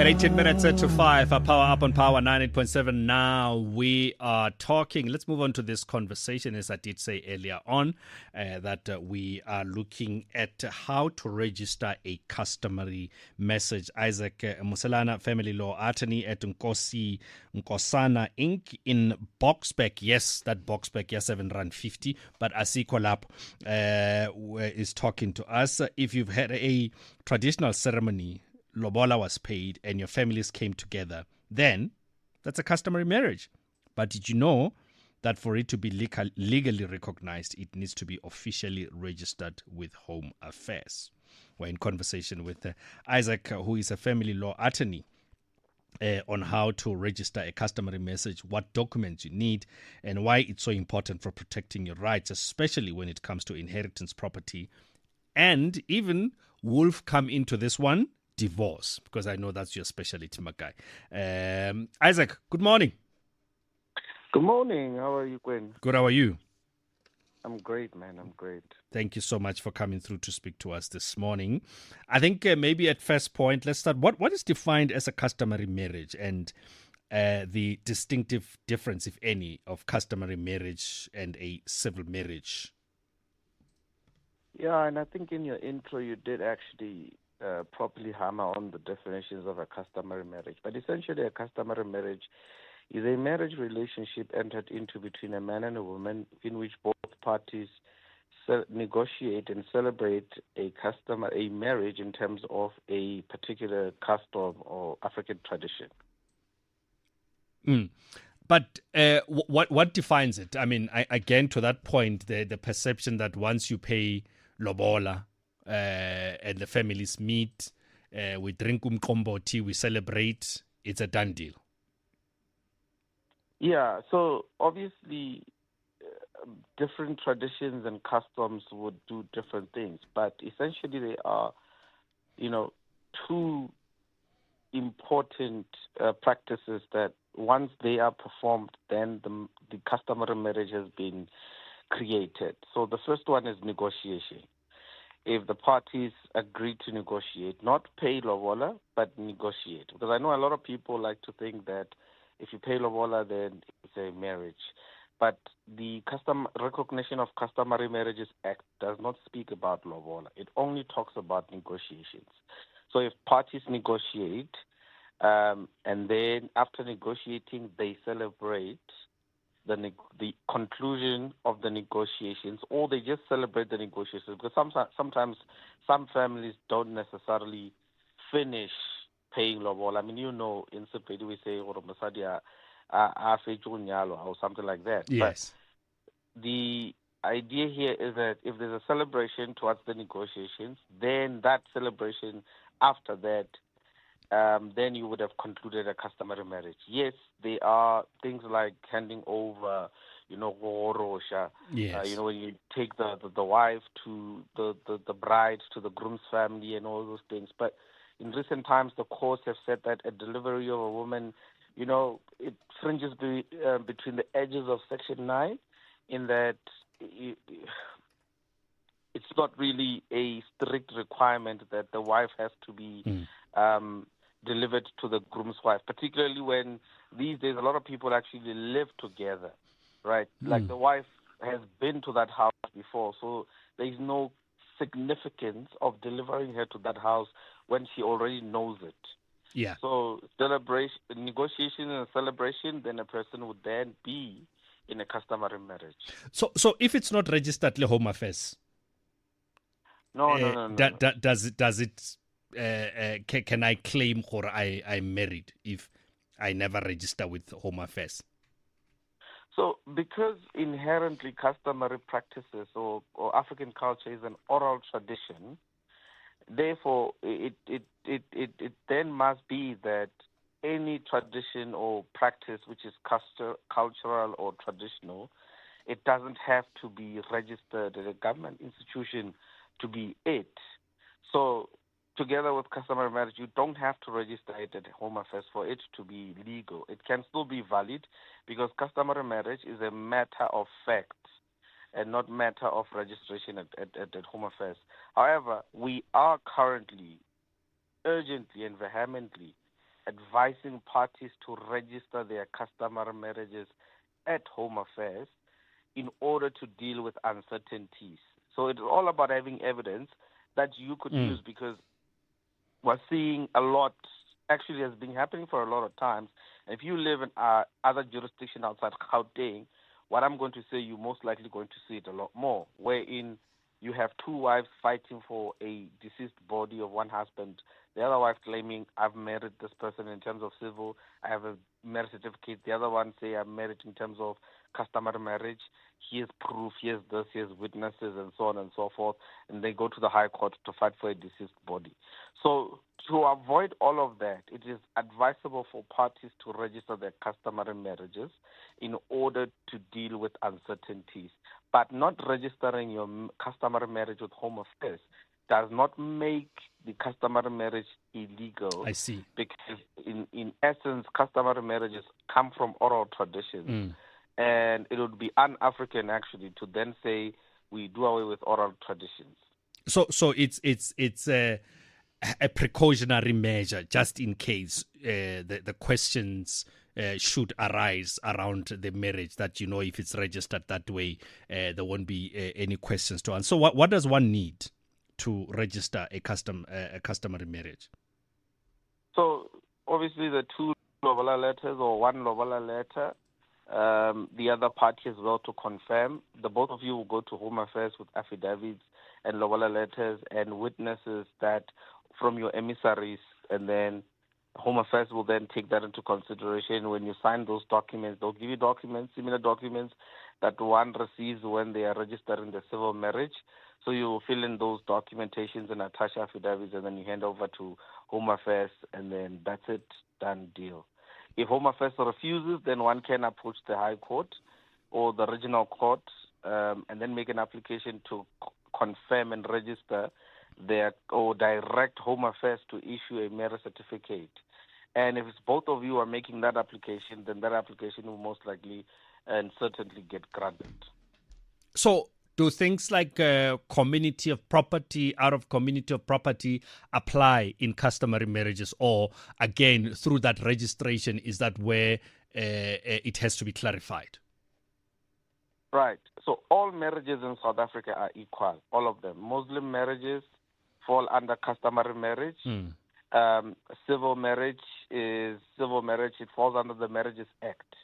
At 18 minutes to 5, Power Up on Power 98.7. Now we are talking. Let's move on to this conversation. As I did say earlier on, that we are looking at how to register a customary message. Isaac Moselana, family law attorney at Nkosi Nkosana Inc. in Boksburg. Yes, that Boksburg, yes, 7 Rand 50. But Asikolap is talking to us. If you've had a traditional ceremony, lobola was paid and your families came together, then that's a customary marriage. But did you know that for it to be legally recognized, it needs to be officially registered with Home Affairs? We're in conversation with Isaac, who is a family law attorney, on how to register a customary message, what documents you need, and why it's so important for protecting your rights, especially when it comes to inheritance property. And even Wolf come into this one, divorce, because I know that's your specialty, Makai. Isaac, good morning. Good morning. How are you, Kwena? Good, how are you? I'm great, man. I'm great. Thank you so much for coming through to speak to us this morning. I think maybe at first point, let's start. What is defined as a customary marriage and the distinctive difference, if any, of customary marriage and a civil marriage? Yeah, and I think in your intro you did actually properly hammer on the definitions of a customary marriage. But essentially, a customary marriage is a marriage relationship entered into between a man and a woman in which both parties negotiate and celebrate a marriage in terms of a particular custom or African tradition. But what defines it? I mean, again, to that point, the perception that once you pay lobola and the families meet, we drink tea, we celebrate, it's a done deal. Yeah, so obviously different traditions and customs would do different things, but essentially they are, two important practices that once they are performed, then the customary marriage has been created. So the first one is negotiation. If the parties agree to negotiate, not pay lobola, but negotiate. Because I know a lot of people like to think that if you pay lobola, then it's a marriage. But the Recognition of Customary Marriages Act does not speak about lobola. It only talks about negotiations. So if parties negotiate, and then after negotiating, they celebrate the conclusion of the negotiations, or they just celebrate the negotiations. Because sometimes some families don't necessarily finish paying lobola. I mean, in Sepedi we say or something like that. Yes. But the idea here is that if there's a celebration towards the negotiations, then that celebration after that, then you would have concluded a customary marriage. Yes, there are things like handing over, gorosha. Yes. When you take the wife to the bride to the groom's family and all those things. But in recent times, the courts have said that a delivery of a woman, it fringes between the edges of Section 9, in that it's not really a strict requirement that the wife has to be delivered to the groom's wife, particularly when these days a lot of people actually live together, right? Like the wife has been to that house before, so there's no significance of delivering her to that house when she already knows it. Yeah. So negotiation and celebration, then a person would then be in a customary marriage. So if it's not registered le Home Affairs, no. Does it? Can I claim or I'm married if I never register with Home Affairs? So because inherently customary practices or African culture is an oral tradition, therefore it then must be that any tradition or practice which is cultural or traditional, it doesn't have to be registered at a government institution to be it. So together with customary marriage, you don't have to register it at Home Affairs for it to be legal. It can still be valid because customary marriage is a matter of fact and not matter of registration at Home Affairs. However, we are currently, urgently and vehemently advising parties to register their customary marriages at Home Affairs in order to deal with uncertainties. So it's all about having evidence that you could use, because we're seeing a lot, actually has been happening for a lot of times. And if you live in other jurisdiction outside Gauteng, what I'm going to say, you're most likely going to see it a lot more, wherein you have two wives fighting for a deceased body of one husband. The other wife claiming, I've married this person in terms of civil, I have a marriage certificate. The other one say, I'm married in terms of customary marriage. Here's proof, here's this, here's witnesses, and so on and so forth. And they go to the High Court to fight for a deceased body. So to avoid all of that, it is advisable for parties to register their customary marriages in order to deal with uncertainties. But not registering your customary marriage with Home Affairs does not make the customary marriage illegal. I see. Because in essence, customary marriages come from oral traditions. And it would be un-African, actually, to then say we do away with oral traditions. So it's a precautionary measure, just in case the questions should arise around the marriage, that, you know, if it's registered that way, there won't be any questions to answer. So what does one need to register a customary marriage? So obviously the two lobola letters or one lobola letter, the other party as well to confirm. The both of you will go to Home Affairs with affidavits and lobola letters and witnesses that from your emissaries, and then Home Affairs will then take that into consideration. When you sign those documents, they'll give you documents, similar documents that one receives when they are registering the civil marriage. So you will fill in those documentations and attach affidavits, and then you hand over to Home Affairs, and then that's it, done deal. If Home Affairs refuses, then one can approach the High Court or the Regional Court, and then make an application to confirm and register their, or direct Home Affairs to issue a marriage certificate. And if it's both of you are making that application, then that application will most likely and certainly get granted. So do things like community of property, out of community of property apply in customary marriages, or again, through that registration, is that where it has to be clarified? Right. So all marriages in South Africa are equal, all of them. Muslim marriages fall under customary marriage. Civil marriage is civil marriage. It falls under the Marriages Act.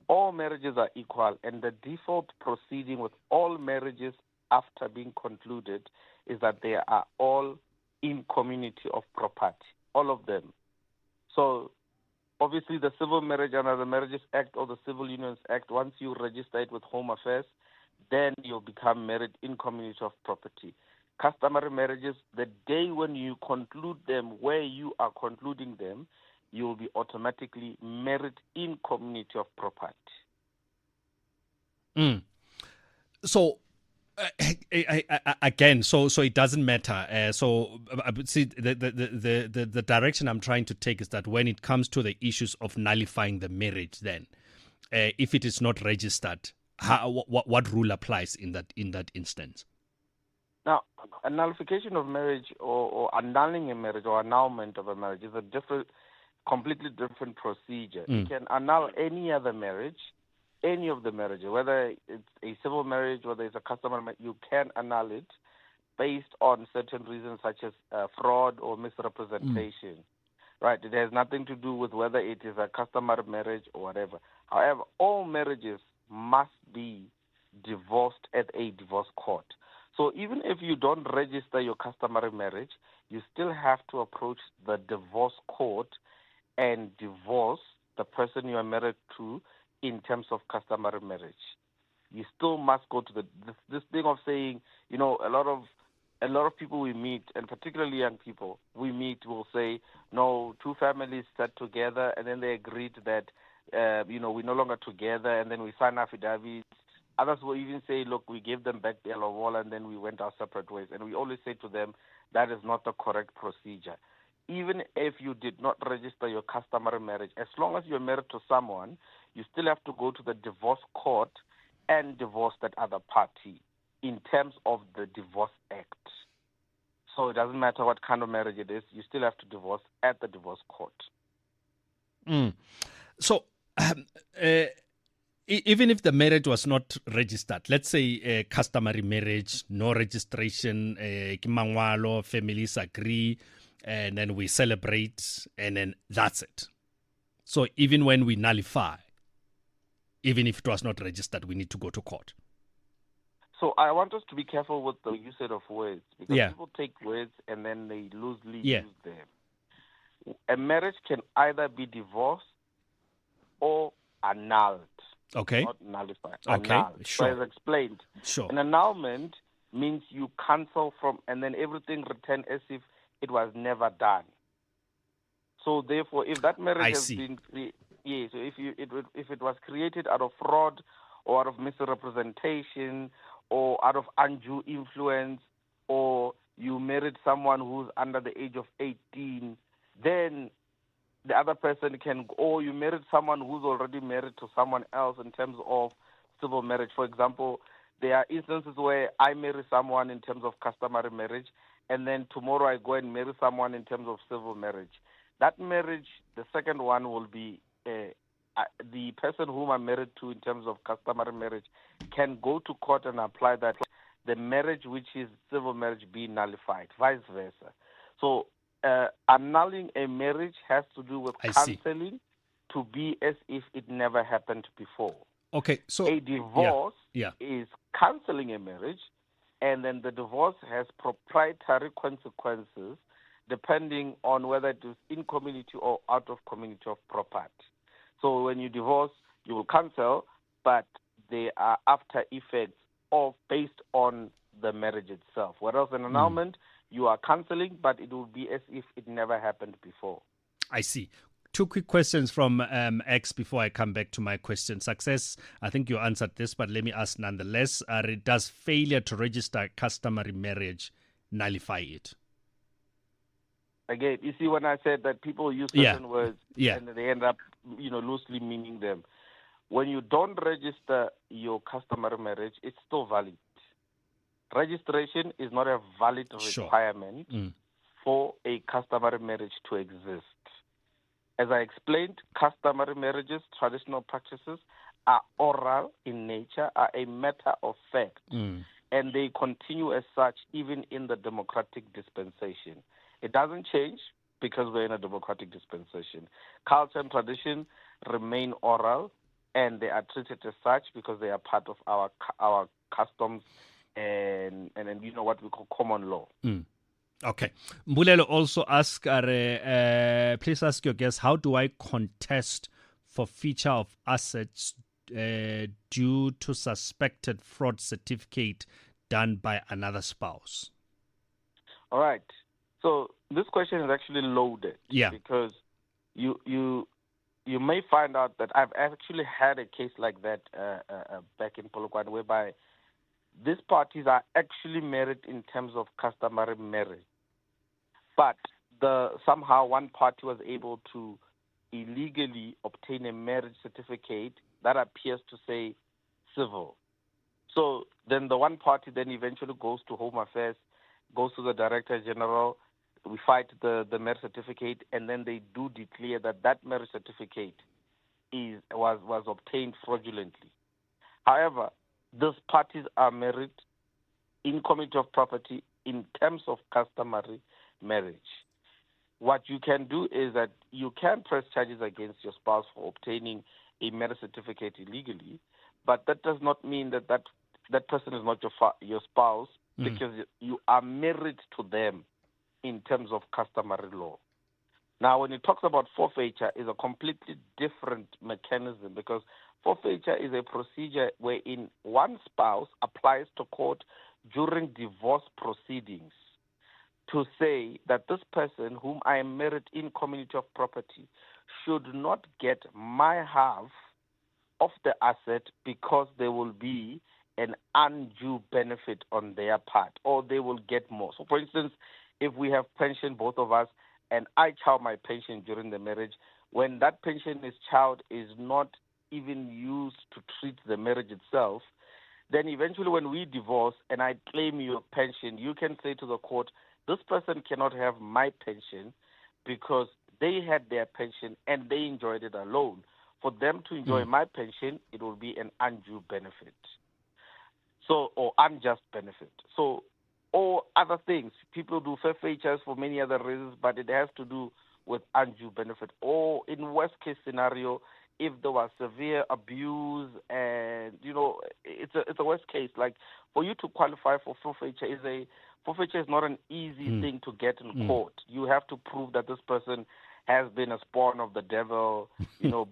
All marriages are equal, and the default proceeding with all marriages after being concluded is that they are all in community of property, all of them. So obviously the civil marriage under the Marriages Act or the Civil Unions Act, once you register it with Home Affairs, then you'll become married in community of property. Customary marriages, the day when you conclude them, where you are concluding them, you will be automatically married in community of property. So again, so it doesn't matter. So see, the direction I'm trying to take is that when it comes to the issues of nullifying the marriage, then if it is not registered, what rule applies in that instance? Now, a nullification of marriage or annulling a marriage or annulment of a marriage is a completely different procedure. You can annul any other marriage, any of the marriages, whether it's a civil marriage, whether it's a customary marriage, you can annul it based on certain reasons such as fraud or misrepresentation. Right? It has nothing to do with whether it is a customary marriage or whatever. However, all marriages must be divorced at a divorce court. So even if you don't register your customary marriage, you still have to approach the divorce court and divorce the person you are married to in terms of customary marriage. You still must go to this thing of saying, you know, a lot of people we meet, and particularly young people we meet, will say, no, two families sat together and then they agreed that, we're no longer together, and then we sign affidavits. Others will even say, look, we gave them back their lobola and then we went our separate ways. And we always say to them, that is not the correct procedure. Even if you did not register your customary marriage, as long as you're married to someone, you still have to go to the divorce court and divorce that other party in terms of the Divorce Act. So it doesn't matter what kind of marriage it is, you still have to divorce at the divorce court. Mm. So, even if the marriage was not registered, let's say a customary marriage, no registration, ke mangwalo, families agree, and then we celebrate, and then that's it. So even when we nullify, even if it was not registered, we need to go to court. So I want us to be careful with the usage of words, because Yeah. people take words and then they loosely Yeah. use them. A marriage can either be divorced or annulled. Okay. Not nullified. Okay. Annulled. Sure. So as explained, Sure. an annulment means you cancel from, and then everything returned as if it was never done. So therefore, if that marriage I has see. been so if it was created out of fraud or out of misrepresentation or out of undue influence, or you married someone who's under the age of 18, then the other person can, or you married someone who's already married to someone else in terms of civil marriage. For example, there are instances where I marry someone in terms of customary marriage, and then tomorrow I go and marry someone in terms of civil marriage. That marriage, the second one will be the person whom I'm married to in terms of customary marriage can go to court and apply that the marriage, which is civil marriage, be nullified, vice versa. So annulling a marriage has to do with cancelling to be as if it never happened before. Okay, so a divorce yeah. is cancelling a marriage, and then the divorce has proprietary consequences depending on whether it is in community or out of community of property. So when you divorce, you will cancel, but they are after effects of based on the marriage itself. Whereas an annulment, you are cancelling, but it will be as if it never happened before. I see. Two quick questions from X before I come back to my question. Success, I think you answered this, but let me ask nonetheless. Does failure to register customary marriage nullify it? Again, you see, when I said that people use certain words and they end up, loosely meaning them. When you don't register your customary marriage, it's still valid. Registration is not a valid requirement for a customary marriage to exist. As I explained, customary marriages, traditional practices, are oral in nature, are a matter of fact, and they continue as such even in the democratic dispensation. It doesn't change because we're in a democratic dispensation. Culture and tradition remain oral, and they are treated as such because they are part of our customs and what we call common law. Okay. Mbulelo also ask, please ask your guest, how do I contest forfeiture of assets due to suspected fraud certificate done by another spouse? All right. So this question is actually loaded because you may find out that I've actually had a case like that back in Polokwane, whereby these parties are actually married in terms of customary marriage, but somehow one party was able to illegally obtain a marriage certificate that appears to say civil. So then the one party then eventually goes to Home Affairs, goes to the Director General. We fight the marriage certificate, and then they do declare that marriage certificate was obtained fraudulently. However, these parties are married in community of property in terms of customary marriage. What you can do is that you can press charges against your spouse for obtaining a marriage certificate illegally, but that does not mean that person is not your spouse because you are married to them in terms of customary law. Now, when it talks about forfeiture, is a completely different mechanism, because forfeiture is a procedure wherein one spouse applies to court during divorce proceedings to say that this person whom I am married in community of property should not get my half of the asset because there will be an undue benefit on their part, or they will get more. So, for instance, if we have pension, both of us, and I chow my pension during the marriage, when that pension is not even used to treat the marriage itself, then eventually when we divorce and I claim your pension, you can say to the court, this person cannot have my pension because they had their pension and they enjoyed it alone. For them to enjoy my pension, it will be an undue benefit. So, or unjust benefit. So, or other things. People do FHS for many other reasons, but it has to do with undue benefit. Or in worst case scenario, if there was severe abuse and, it's a worst case. Like for you to qualify for forfeiture forfeiture is not an easy thing to get in court. You have to prove that this person has been a spawn of the devil,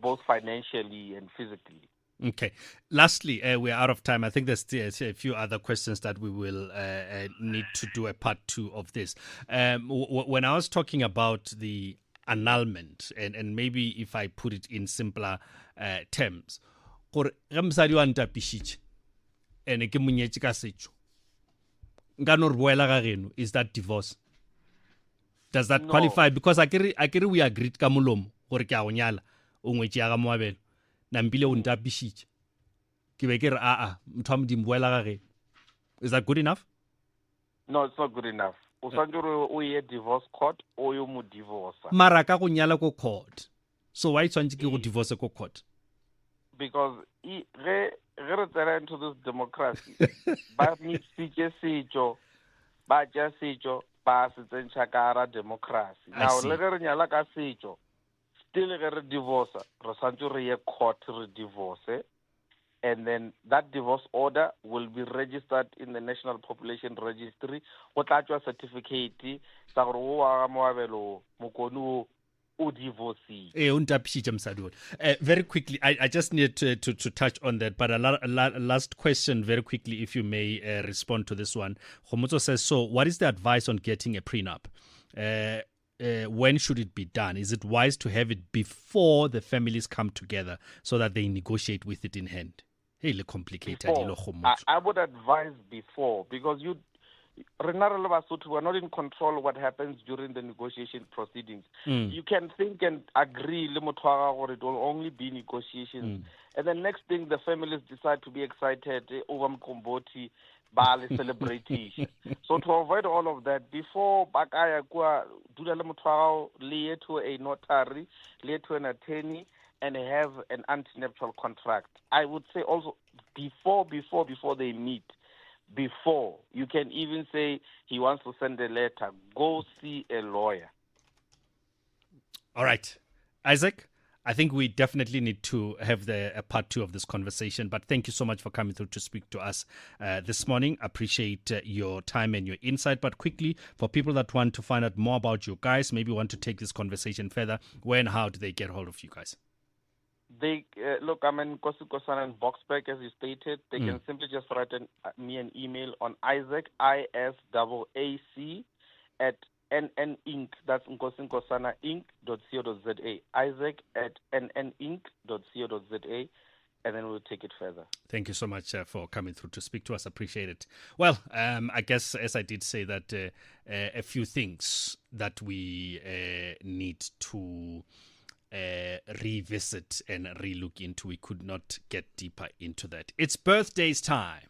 both financially and physically. Okay. Lastly, we're out of time. I think there's a few other questions that we will need to do a part 2 of this. When I was talking about the annulment, and maybe if I put it in simpler terms, gore ge mosadi wa ntapishitše ene ke monyetše ka setšo nka no re boela ga geno, is that divorce? Does that qualify? Because I kere we agreed ka molomo gore ke a go nyala o ngwetše ya ga Moabelo nampile o ntapishitše ke be ke re motho wa modimo boela ga geno. Is that good enough? No, it's not good enough. O swantse o ye divorce court o yo mo divorce. Mara ka go nyala ko court. So why tshwantse ke go divorce ko court? Because ge re tsena into this democracy, ba mixitše setšo, ba ja setšo, ba se tsentšha ka hara democracy. Now, le ge re nyala ka setšo, still ge re divorce, re swantse re ye court re divorce. And then that divorce order will be registered in the National Population Registry. Go tlatšwa certificate sa gore o wa Moabelo mokonu o divorcee. Very quickly, I just need to touch on that, but a last question very quickly, if you may respond to this one. Khomotso says, so what is the advice on getting a prenup? When should it be done? Is it wise to have it before the families come together so that they negotiate with it in hand? Hey, complicated. I would advise before, because we're not in control of what happens during the negotiation proceedings. You can think and agree, or it will only be negotiations. And the next thing, the families decide to be excited over Mkomboti, Bali celebration. So to avoid all of that, before Bakaya do the lay to a notary, lay to an attorney, and have an antenuptial contract. I would say also before they meet, before you can even say he wants to send a letter, go see a lawyer. All right, Isaac, I think we definitely need to have a part 2 of this conversation, but thank you so much for coming through to speak to us this morning. Appreciate your time and your insight. But quickly, for people that want to find out more about you guys, maybe want to take this conversation further, where and how do they get hold of you guys? They look, I'm in Nkosi Nkosana in Boksburg, as you stated. They can simply just write me an email on Isaac, ISAAC, at NN Inc. That's Nkosi Nkosana Inc.co.za. Isaac at NN Inc.co.za. And then we'll take it further. Thank you so much for coming through to speak to us. Appreciate it. Well, I guess, as I did say, that a few things that we need to revisit and relook into. We could not get deeper into that. It's birthdays time.